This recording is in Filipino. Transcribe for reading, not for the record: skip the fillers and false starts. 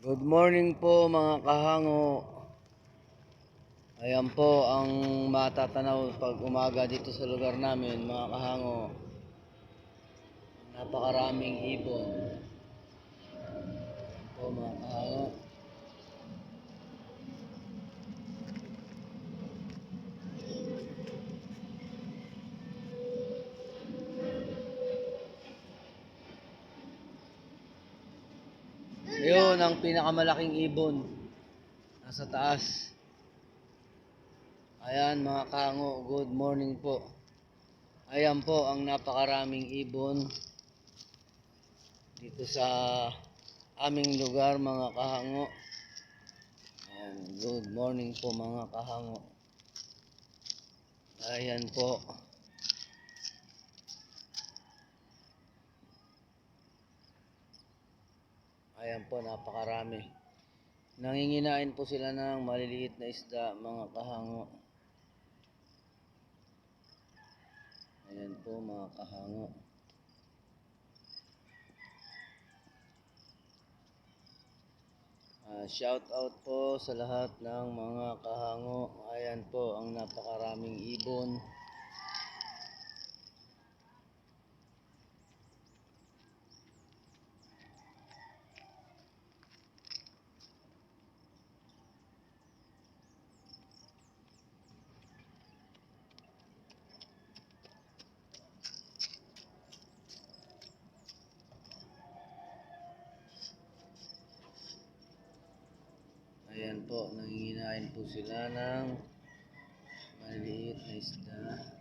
Good morning po mga kahango. Ayan po ang matatanaw pag umaga dito sa lugar namin mga kahango. Napakaraming ibon. Ayan po mga kahango. Ayun ang pinakamalaking ibon. Nasa taas. Ayan mga kahango, good morning po. Ayan po ang napakaraming ibon dito sa aming lugar mga kahango. Ayan, good morning po mga kahango. Ayan po. Ayan po, napakarami. Nanginginain po sila ng maliliit na isda mga kahango. Ayan po mga kahango. Shout out po sa lahat ng mga kahango. Ayan po ang napakaraming ibon. Ayan po, nanginginain po sila ng maliliit na isda.